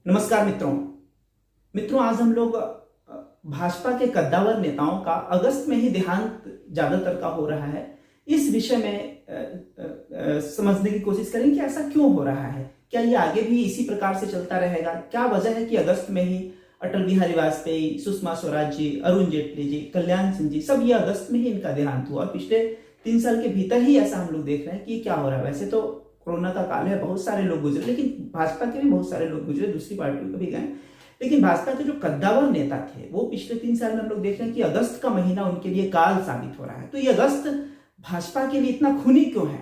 नमस्कार मित्रों, आज हम लोग भाजपा के कद्दावर नेताओं का अगस्त में ही देहांत ज्यादातर का हो रहा है। इस विषय में समझने की कोशिश करेंगे कि ऐसा क्यों हो रहा है। क्या ये आगे भी इसी प्रकार से चलता रहेगा? क्या वजह है कि अगस्त में ही अटल बिहारी वाजपेयी, सुषमा स्वराज जी, अरुण जेटली जी, कल्याण सिंह जी, सब ये अगस्त में ही इनका देहांत हुआ और पिछले 3 साल के भीतर ही ऐसा हम लोग देख रहे हैं कि क्या हो रहा है। वैसे तो कोरोना का काल है, बहुत सारे लोग गुजरे, लेकिन भाजपा के भी बहुत सारे लोग गुजरे, दूसरी पार्टियों के भी गए, लेकिन भाजपा के जो कद्दावर नेता थे वो पिछले 3 साल में हम लोग देख रहे हैं कि अगस्त का महीना उनके लिए काल साबित हो रहा है। तो ये अगस्त भाजपा के लिए इतना खूनी क्यों है,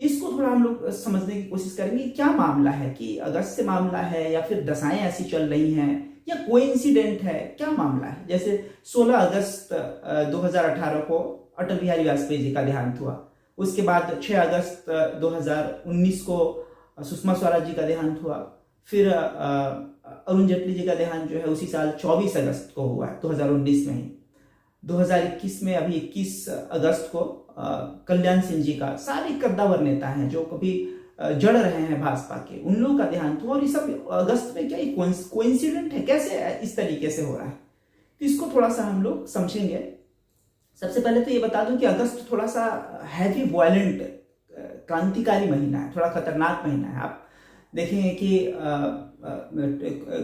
इसको थोड़ा हम लोग समझने की कोशिश करेंगे। क्या मामला है, कि अगस्त से मामला है या फिर दशाएं ऐसी चल रही हैं या कोइंसिडेंट है, क्या मामला है। जैसे 16 अगस्त 2018 को अटल बिहारी वाजपेयी जी का देहांत हुआ, उसके बाद 6 अगस्त 2019 को सुषमा स्वराज जी का देहांत हुआ, फिर अरुण जेटली जी का देहांत जो है उसी साल 24 अगस्त को हुआ 2019 में ही। 2021 में अभी 21 अगस्त को कल्याण सिंह जी का, सारे कद्दावर नेता हैं जो कभी जड़ रहे हैं भाजपा के, उन लोगों का देहांत हुआ। और ये सब अगस्त में क्या कोइंसिडेंट है, कैसे इस तरीके से हो रहा है, तो इसको थोड़ा सा हम लोग समझेंगे। सबसे पहले तो ये बता दूं कि अगस्त थोड़ा सा हैवी वायलेंट क्रांतिकारी महीना है, थोड़ा खतरनाक महीना है। आप देखेंगे कि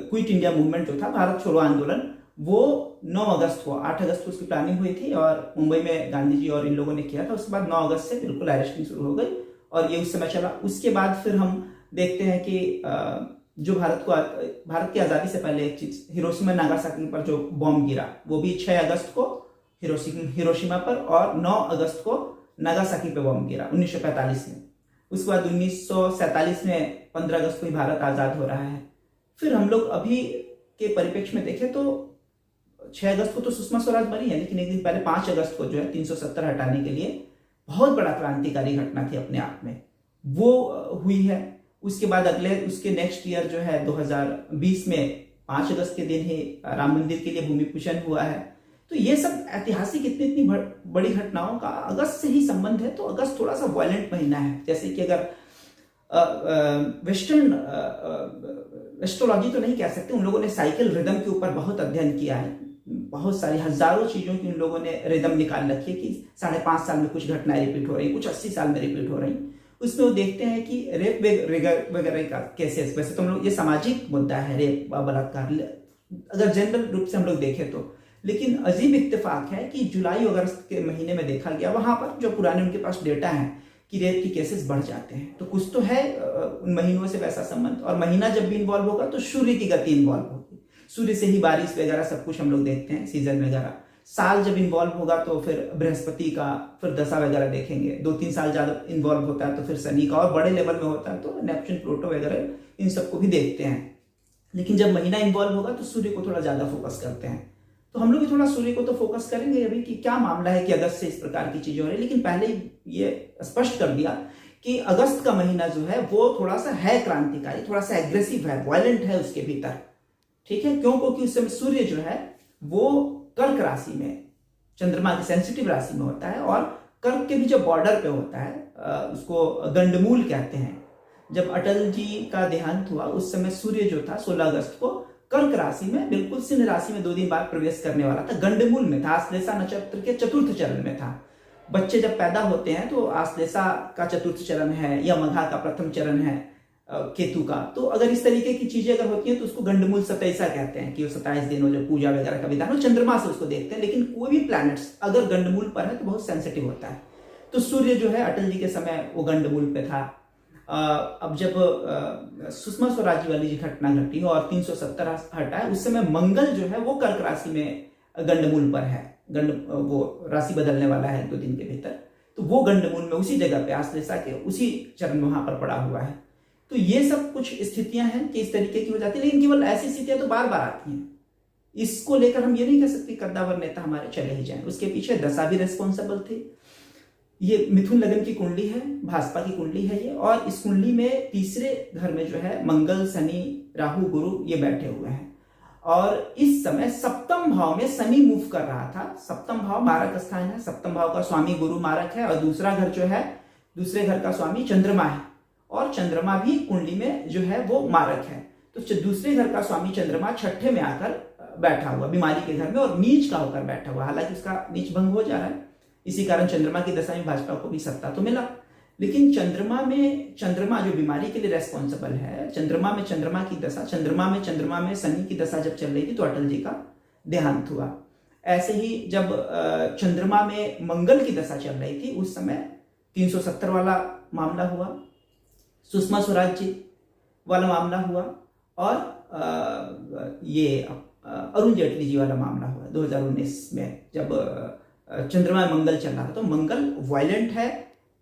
क्विट इंडिया मूवमेंट जो था, भारत छोड़ो आंदोलन, वो 9 अगस्त को, 8 अगस्त को उसकी प्लानिंग हुई थी और मुंबई में गांधी जी और इन लोगों ने किया था। उसके बाद 9 अगस्त से बिल्कुल अरेस्टिंग शुरू हो गई और ये उस समय चला। उसके बाद फिर हम देखते हैं कि जो भारत की आज़ादी से पहले एक चीज, हिरोशिमा नागासाकी पर जो बॉम्ब गिरा, वो भी 6 अगस्त को हिरोशिमा पर और 9 अगस्त को नागासाकी पे बॉम्ब गिरा 1945 में। उसके बाद 1947 में 15 अगस्त को ही भारत आज़ाद हो रहा है। फिर हम लोग अभी के परिप्रेक्ष्य में देखें तो 6 अगस्त को तो सुषमा स्वराज बनी है, लेकिन एक दिन पहले 5 अगस्त को जो है 370 हटाने के लिए बहुत बड़ा क्रांतिकारी घटना थी अपने आप में, वो हुई है। उसके बाद उसके नेक्स्ट ईयर जो है 2020 में 5 अगस्त के दिन ही राम मंदिर के लिए भूमि पूजन हुआ है। तो ये सब ऐतिहासिक इतनी बड़ी घटनाओं का अगस्त से ही संबंध है। तो अगस्त थोड़ा सा वायलेंट महीना है। जैसे कि अगर वेस्टर्न एस्ट्रोलॉजी तो नहीं कह सकते, उन लोगों ने साइकिल रिदम के ऊपर बहुत अध्ययन किया है, बहुत सारी हजारों चीजों की उन लोगों ने रिदम निकाल रखी है कि 5.5 साल में कुछ घटनाएं रिपीट हो रही, कुछ 80 साल में रिपीट हो रही। उसमें वो देखते हैं कि रेप वगैरह का केसेस, वैसे तो हम लोग ये सामाजिक मुद्दा है रेप बलात्कार, अगर जनरल रूप से हम लोग देखें तो, लेकिन अजीब इत्तेफाक है कि जुलाई अगस्त के महीने में देखा गया वहां पर जो पुराने उनके पास डेटा है कि रेप की केसेस बढ़ जाते हैं। तो कुछ तो है उन महीनों से वैसा संबंध। और महीना जब भी इन्वॉल्व होगा तो सूर्य की गति इन्वॉल्व होगी, सूर्य से ही बारिश वगैरह सब कुछ हम लोग देखते हैं, सीजन वगैरह। साल जब इन्वॉल्व होगा तो फिर बृहस्पति का फिर दशा वगैरह देखेंगे। 2-3 साल ज्यादा इन्वॉल्व होता है तो फिर शनि का, और बड़े लेवल में होता है तो नेपच्यून, प्लूटो वगैरह, इन सबको भी देखते हैं। लेकिन जब महीना इन्वॉल्व होगा तो सूर्य को थोड़ा ज्यादा फोकस करते हैं। तो हम लोग भी थोड़ा सूर्य को तो फोकस करेंगे अभी कि क्या मामला है कि अगस्त से इस प्रकार की चीजें हो रही है। लेकिन पहले ये स्पष्ट कर दिया कि अगस्त का महीना जो है वो थोड़ा सा है क्रांतिकारी, थोड़ा सा एग्रेसिव है, वायलेंट है उसके भीतर। ठीक है, क्यों? क्योंकि उस समय सूर्य जो है वो कर्क राशि में, चंद्रमा की सेंसिटिव राशि में होता है, और कर्क के भी जो बॉर्डर पे होता है उसको गंडमूल कहते हैं। जब अटल जी का देहांत हुआ उस समय सूर्य जो था 16 अगस्त को कर्क राशि में, बिल्कुल सिंह राशि में 2 दिन बाद प्रवेश करने वाला था, गंडमूल में था, आश्लेषा नक्षत्र के 4th चरण में था। बच्चे जब पैदा होते हैं तो आश्लेषा का 4th चरण है या मघा का 1म चरण है केतु का। तो अगर इस तरीके की चीजें अगर होती हैं तो उसको गंडमूल 27 कहते हैं कि वो 27 दिन हो, जो पूजा वगैरह का विधान हो, चंद्रमा से उसको देखते हैं। लेकिन कोई भी प्लैनेट्स अगर गंडमूल पर है तो बहुत सेंसिटिव होता है। तो सूर्य जो है अटल जी के समय वो गंडमूल पे था। अब जब सुषमा स्वराज वाली जी घटना घटी और 370 हटा है, उस समय मंगल जो है वो कर्क राशि में गंडमूल पर है, वो राशि बदलने वाला है 2 दिन के भीतर। तो वो गंडमूल में उसी जगह पे आश्लेषा के उसी चरण में वहां पर पड़ा हुआ है। तो ये सब कुछ स्थितियां हैं कि इस तरीके की हो जाती है। लेकिन केवल ऐसी स्थितियां तो बार बार आती हैं, इसको लेकर हम ये नहीं कह सकते कद्दावर नेता हमारे चले ही जाएं। उसके पीछे दशा भी रिस्पॉन्सिबल थी। ये मिथुन लगन की कुंडली है, भाजपा की कुंडली है ये, और इस कुंडली में तीसरे घर में जो है मंगल, शनि, राहु, गुरु ये बैठे हुए हैं। और इस समय 7म भाव में शनि मूव कर रहा था। 7म भाव मारक स्थान है, 7म भाव का स्वामी गुरु मारक है, और दूसरा घर जो है, दूसरे घर का स्वामी चंद्रमा है, और चंद्रमा भी कुंडली में जो है वो मारक है। तो दूसरे घर का स्वामी चंद्रमा छठे में आकर बैठा हुआ बीमारी के घर में और नीच का होकर बैठा हुआ, हालांकि उसका नीच भंग हो जा रहा है। इसी कारण चंद्रमा की दशा में भाजपा को भी सत्ता तो मिला, लेकिन चंद्रमा जो बीमारी के लिए रेस्पॉन्सिबल है, चंद्रमा की दशा, चंद्रमा में शनि की दशा जब चल रही थी तो अटल जी का देहांत हुआ। ऐसे ही जब चंद्रमा में मंगल की दशा चल रही थी उस समय 370 वाला मामला हुआ, सुषमा स्वराज जी वाला मामला हुआ और ये अरुण जेटली जी वाला मामला हुआ 2019 में जब चंद्रमा में मंगल चल रहा था। तो मंगल वायलेंट है,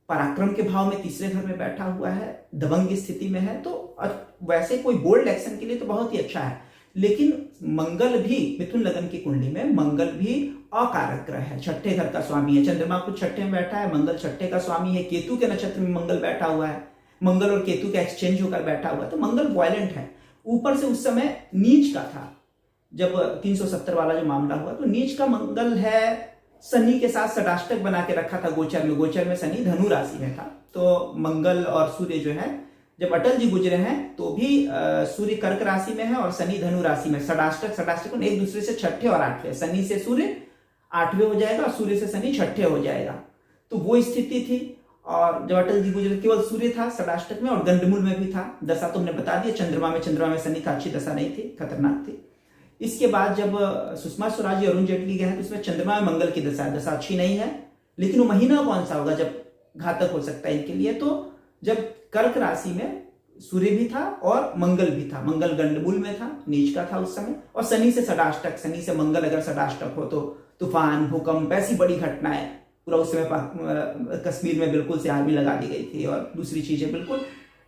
पराक्रम के भाव में तीसरे घर में बैठा हुआ है, दबंग की स्थिति में है, तो वैसे कोई बोल्ड एक्शन के लिए तो बहुत ही अच्छा है। लेकिन मंगल भी मिथुन लगन की कुंडली में मंगल भी अकारक ग्रह है, छठे घर का स्वामी है। चंद्रमा खुद छठे में बैठा है, मंगल छठे का स्वामी है, केतु के नक्षत्र में मंगल बैठा हुआ है, मंगल और केतु का एक्सचेंज होकर बैठा हुआ है, तो मंगल वायलेंट है। ऊपर से उस समय नीच का था, जब 370 वाला जो मामला हुआ तो नीच का मंगल है, शनि के साथ षडाष्टक बना के रखा था गोचर में शनि धनु राशि में था। तो मंगल और सूर्य जो है, जब अटल जी गुजरे हैं तो भी सूर्य कर्क राशि में है और शनि धनु राशि में, षडाष्टक एक दूसरे से छठे और आठवें, शनि से सूर्य आठवें हो जाएगा और सूर्य से शनि छठे हो जाएगा, तो वो स्थिति थी। और जब अटल जी गुजरे केवल सूर्य था षडाष्टक में और गंडमूल में भी था। दशा तो हमने बता दिया, चंद्रमा में शनि था, अच्छी दशा नहीं थी, खतरनाक थी। इसके बाद जब सुषमा स्वराज जी अरुण जेटली गए हैं तो उसमें चंद्रमा में मंगल की दशा अच्छी नहीं है, लेकिन वो महीना कौन सा होगा जब घातक हो सकता है इनके लिए, तो जब कर्क राशि में सूर्य भी था और मंगल भी था, मंगल गंडमूल में था, नीच का था उस समय, और शनि से षडाष्टक, शनि से मंगल अगर षडाष्टक हो तो तूफान, भूकंप, ऐसी बड़ी घटनाएं, पूरा उस समय कश्मीर में बिल्कुल से आर्मी लगा दी गई थी और दूसरी चीजें बिल्कुल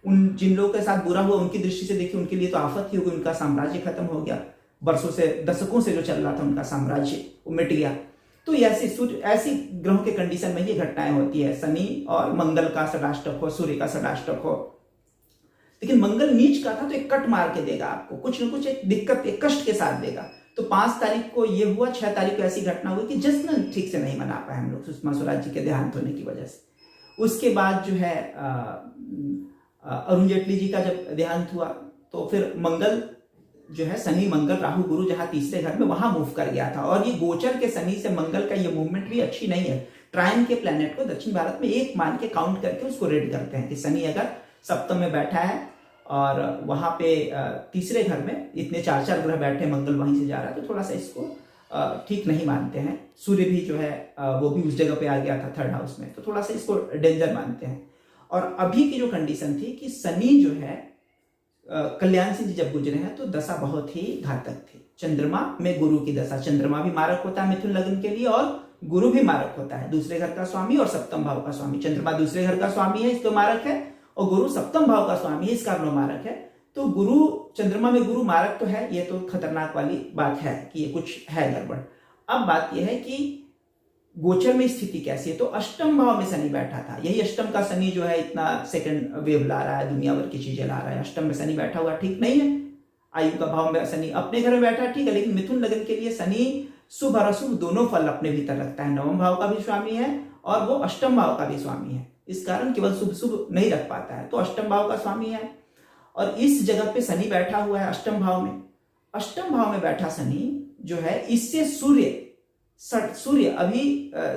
उन जिन लोगों के साथ बुरा हुआ उनकी दृष्टि से देखिए उनके लिए तो आफत ही होगी, उनका साम्राज्य खत्म हो गया, वर्षों से दशकों से जो चल रहा था उनका साम्राज्य वो मिट गया। तो ऐसी ग्रहों के कंडीशन में ये घटनाएं होती है, शनि और मंगल का षडाष्टक हो, सूर्य का षडाष्टक हो। लेकिन मंगल नीच का था तो एक कट मार के देगा आपको, कुछ न कुछ एक दिक्कत, एक कष्ट के साथ देगा। तो 5 तारीख को ये हुआ, 6 तारीख को ऐसी घटना हुई कि जश्न ठीक से नहीं मना पाए हम लोग सुषमा स्वराज जी के देहांत होने की वजह से। उसके बाद जो है अरुण जेटली जी का जब देहांत हुआ तो फिर मंगल जो है, शनि मंगल राहु गुरु जहां तीसरे घर में वहां मूव कर गया था। और ये गोचर के शनि से मंगल का ये मूवमेंट भी अच्छी नहीं है। ट्रायन के प्लेनेट को दक्षिण भारत में एक मान के काउंट करके उसको रेड करते हैं कि शनि अगर सप्तम में बैठा है और वहां पे तीसरे घर में इतने 4 ग्रह बैठे, मंगल वहीं से जा रहा है, तो थोड़ा सा इसको ठीक नहीं मानते हैं। सूर्य भी जो है वो भी उस जगह पे आ गया था 3rd हाउस में, तो थोड़ा सा इसको डेंजर मानते हैं। और अभी की जो कंडीशन थी कि शनि जो है, कल्याण सिंह जी जब गुजरे हैं तो दशा बहुत ही घातक थी। चंद्रमा में गुरु की दशा, चंद्रमा भी मारक होता है मिथुन लग्न के लिए और गुरु भी मारक होता है, दूसरे घर का स्वामी और सप्तम भाव का स्वामी। चंद्रमा दूसरे घर का स्वामी है, इसको मारक है, और गुरु सप्तम भाव का स्वामी है, इस कारण मारक है। तो गुरु, चंद्रमा में गुरु मारक तो है, ये तो खतरनाक वाली बात है कि ये कुछ है गड़बड़। अब बात यह है कि गोचर में स्थिति कैसी है, तो अष्टम भाव में शनि बैठा था। यही अष्टम का शनि जो है इतना सेकंड वेव ला रहा है, दुनिया भर की चीजें ला रहा है। अष्टम में शनि बैठा हुआ ठीक नहीं है। आयु का भाव में शनि अपने घर में बैठा ठीक है, लेकिन मिथुन लग्न के लिए शनि शुभ और अशुभ दोनों फल अपने भीतर रखता है। 9वें भाव का भी स्वामी है और वो अष्टम भाव का भी स्वामी है, इस कारण केवल शुभ शुभ नहीं रख पाता है, तो अष्टम भाव का स्वामी है। और इस जगह पे शनि बैठा हुआ है अष्टम भाव में। अष्टम भाव में बैठा शनि जो है, इससे सूर्य अभी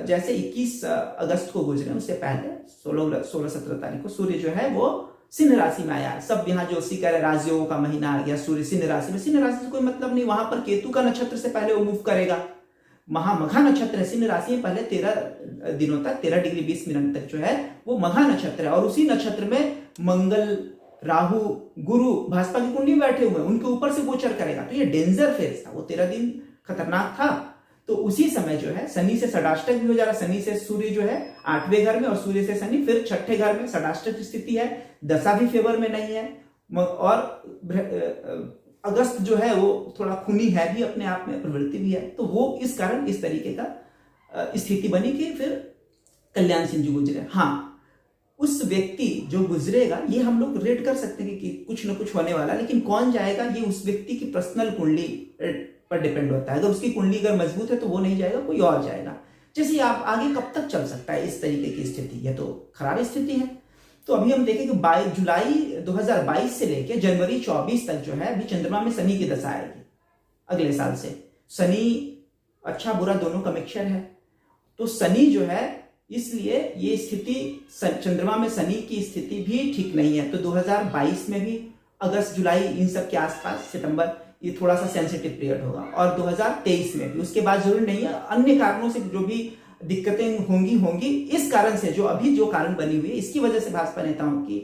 जैसे 21 अगस्त को गुजरे, उससे पहले 16-17 तारीख को सूर्य जो है वो सिंह राशि में आया। सब यहाँ जो कह रहे राजयोगों का महीना आ गया, सूर्य सिंह राशि में। सिंह राशि से कोई मतलब नहीं, वहां पर केतु का नक्षत्र से पहले वो मूव करेगा। मघा नक्षत्र है सिंह राशि में, पहले 13 दिनों तक, 13 डिग्री 20 मिनट तक जो है वो मघा नक्षत्र है। और उसी नक्षत्र में मंगल, राहु, गुरु भाजपा की कुंडली में बैठे हुए, उनके ऊपर से गोचर करेगा। तो ये डेंजर फेज था, वो 13 दिन खतरनाक था। तो उसी समय जो है शनि से षडाष्टक भी हो जा रहा। शनि से सूर्य जो है 8वें घर में और सूर्य से शनि फिर 6ठे घर में, षडाष्टक स्थिति है, दशा भी फेवर में नहीं है। और अगस्त जो है वो थोड़ा खूनी है भी अपने आप में, प्रवृत्ति भी है, तो वो इस कारण इस तरीके का स्थिति बनी कि फिर कल्याण सिंह जी गुजरे। हाँ, उस व्यक्ति जो गुजरेगा ये हम लोग रेट कर सकते हैं कि कुछ ना कुछ होने वाला, लेकिन कौन जाएगा ये उस व्यक्ति की पर्सनल कुंडली पर डिपेंड होता है। अगर उसकी कुंडली अगर मजबूत है तो वो नहीं जाएगा, कोई और जाएगा। जैसे आप आगे कब तक चल सकता है इस तरीके की स्थिति, यह तो खराब स्थिति है। तो अभी हम देखें कि जुलाई 2022 से लेकर जनवरी 24 तक जो है अभी चंद्रमा में शनि की दशा आएगी अगले साल से। शनि अच्छा बुरा दोनों का मिक्सचर है, तो शनि जो है इसलिए ये स्थिति चंद्रमा में शनि की स्थिति भी ठीक नहीं है। तो 2022 में भी अगस्त जुलाई इन सब के आसपास सितंबर ये थोड़ा सा सेंसिटिव पीरियड होगा, और 2023 में भी। उसके बाद जरूरी नहीं है, अन्य कारणों से जो भी दिक्कतें होंगी इस कारण से जो अभी जो कारण बनी हुई है इसकी वजह से भाजपा नेताओं की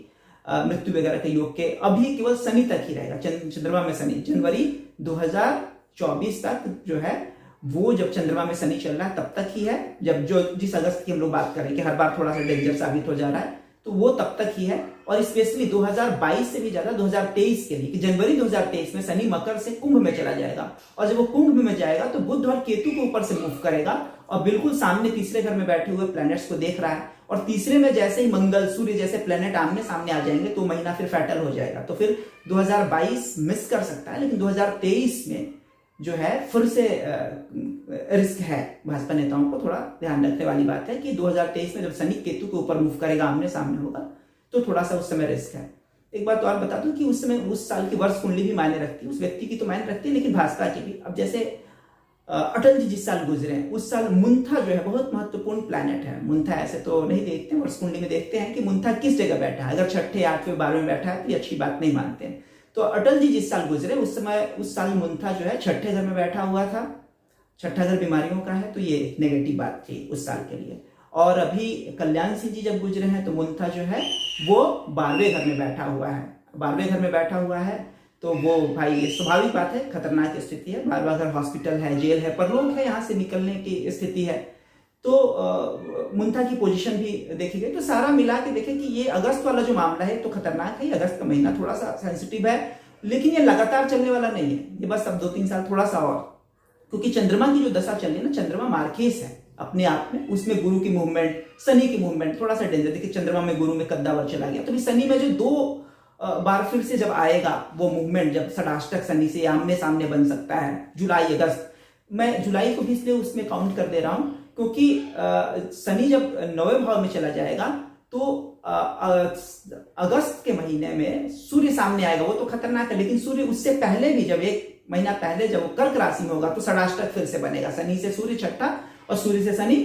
मृत्यु वगैरह के योग के अभी केवल शनि तक ही रहेगा, चंद्रमा में शनि। जनवरी 2024 तक जो है वो जब चंद्रमा में शनि चल रहा है तब तक ही है, जब जो जिस अगस्त की हम लोग बात करें कि हर बार थोड़ा सा डेंजर साबित हो जा रहा है, तो वो तब तक ही है। और स्पेशली 2022 से भी ज्यादा 2023 के लिए कि जनवरी 2023 में शनि मकर से कुंभ में चला जाएगा, और जब वो कुंभ में जाएगा तो बुध और केतु के ऊपर से मूव करेगा और बिल्कुल सामने तीसरे घर में बैठे हुए प्लैनेट्स को देख रहा है, और तीसरे में जैसे ही मंगल सूर्य जैसे प्लैनेट आमने सामने आ जाएंगे तो महीना फिर फैटल हो जाएगा। तो फिर 2022 मिस कर सकता है, लेकिन 2023 में जो है फिर से रिस्क है। भाजपा नेताओं को थोड़ा ध्यान रखने वाली बात है कि 2023 में जब शनि केतु के ऊपर मूव करेगा, आमने सामने होगा, तो थोड़ा सा उस समय रिस्क है। एक बात और बता दूं कि उस समय उस साल की वर्ष कुंडली भी मायने रखती है, उस व्यक्ति की तो मायने रखती है, लेकिन भाजपा की भी। अब जैसे अटल जी जिस साल गुजरे हैं उस साल मुंथा जो है बहुत महत्वपूर्ण प्लैनेट है। मुंथा ऐसे तो नहीं देखते, वर्ष कुंडली में देखते हैं कि मुंथा किस जगह बैठा है। अगर छठे, आठवें, 12वें बैठा है तो ये अच्छी बात नहीं मानते हैं। तो अटल जी जिस साल गुजरे उस साल मुंथा जो है छठे घर में बैठा हुआ था। छठा घर बीमारियों का है, तो ये एक नेगेटिव बात थी उस साल के लिए। और अभी कल्याण सिंह जी जब गुजरे हैं तो मुंथा जो है वो 12वें घर में बैठा हुआ है। 12वें घर में बैठा हुआ है तो वो भाई ये स्वाभाविक बात है, खतरनाक स्थिति है। 12वां घर हॉस्पिटल है, जेल है, परलोक है, यहाँ से निकलने की स्थिति है। तो मुंथा की पोजीशन भी देखी गई। तो सारा मिला के देखें कि ये अगस्त वाला जो मामला है तो खतरनाक है। अगस्त का महीना थोड़ा सा सेंसिटिव है, लेकिन ये लगातार चलने वाला नहीं है, ये बस अब 2-3 साल थोड़ा सा और, क्योंकि चंद्रमा की जो दशा चल रही है ना, चंद्रमा मार्केस है अपने आप में, उसमें गुरु की मूवमेंट, शनि की मूवमेंट थोड़ा सा डेंजर। देखिए चंद्रमा में गुरु में कद्दावर चला गया, तो शनि में जो 2 बार फिर से जब आएगा वो मूवमेंट, जब षडाष्टक शनि से आमने सामने बन सकता है जुलाई अगस्त। मैं जुलाई को भी इसलिए उसमें काउंट कर दे रहा हूं क्योंकि शनि जब 9वें भाव में चला जाएगा तो अगस्त के महीने में सूर्य सामने आएगा। वो तो खतरनाक है, लेकिन सूर्य उससे पहले भी जब 1 महीना पहले जब वो कर्क राशि में होगा तो षडाष्टक फिर से बनेगा। शनि से सूर्य छठा और सूर्य से शनि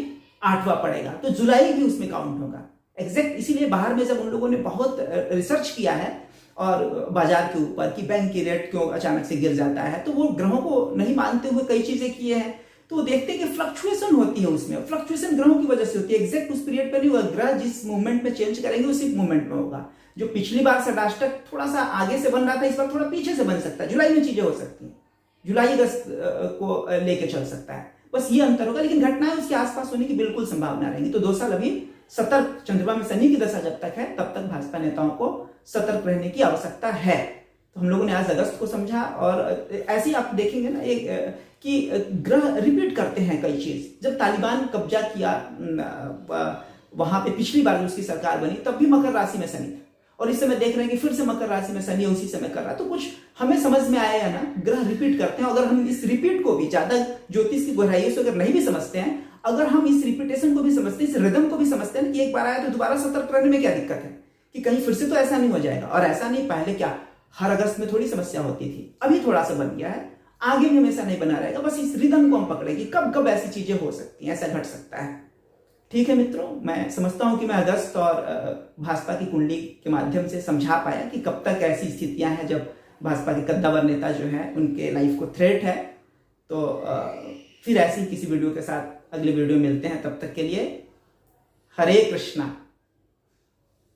8वां पड़ेगा, तो जुलाई भी उसमें काउंट होगा एग्जैक्ट। इसीलिए बाहर में जब उन लोगों ने बहुत रिसर्च किया है और बाजार के ऊपर कि बैंक की रेट क्यों अचानक से गिर जाता है, तो वो ग्रहों को नहीं मानते हुए कई चीजें किए हैं। तो वो देखते हैं कि फ्लक्चुएशन होती है, उसमें फ्लक्चुएशन ग्रहों की वजह से होती है। एग्जैक्ट उस पीरियड पर नहीं होगा, ग्रह जिस मूवमेंट में चेंज करेंगे उसी मूवमेंट में होगा। जो पिछली बार षडाष्टक थोड़ा सा आगे से बन रहा था, इस बार थोड़ा पीछे से बन सकता है। जुलाई में चीजें हो सकती हैं, जुलाई अगस्त को लेके चल सकता है, बस ये अंतर होगा। लेकिन घटनाएं उसके आसपास होने की बिल्कुल संभावना रहेंगी। तो 2 साल अभी सतर्क, चंद्रमा में शनि की दशा जब तक है तब तक भाजपा नेताओं को सतर्क रहने की आवश्यकता है। तो हम लोगों ने आज अगस्त को समझा, और ऐसे ही आप देखेंगे ना कि ग्रह रिपीट करते हैं कई चीज। जब तालिबान कब्जा किया वहां पे पिछली बार उसकी सरकार बनी, तब भी मकर राशि में शनि था, और इस समय देख रहे हैं कि फिर से मकर राशि में शनि उसी समय कर रहा है। तो कुछ हमें समझ में आया है ना, ग्रह रिपीट करते हैं। अगर हम इस रिपीट को भी ज्यादा ज्योतिष की गहराइयों से अगर नहीं भी समझते हैं, अगर हम इस रिपीटेशन को भी समझते हैं, इस रिदम को भी समझते हैं कि एक बार आया तो दोबारा सतर्क रहने में क्या दिक्कत है, कि कहीं फिर से तो ऐसा नहीं हो जाएगा। और ऐसा नहीं, पहले क्या हर अगस्त में थोड़ी समस्या होती थी, अभी थोड़ा सा बन गया है, आगे भी हमेशा नहीं बना रहेगा। बस इस रिदम को हम पकड़े कि कब कब ऐसी चीजें हो सकती हैं, ऐसा घट सकता है। ठीक है मित्रों, मैं समझता हूं कि मैं अगस्त और भाजपा की कुंडली के माध्यम से समझा पाया कि कब तक ऐसी स्थितियां हैं जब भाजपा के कद्दावर नेता जो है उनके लाइफ को थ्रेट है। तो फिर ऐसी किसी वीडियो के साथ अगले वीडियो में मिलते हैं, तब तक के लिए हरे कृष्णा।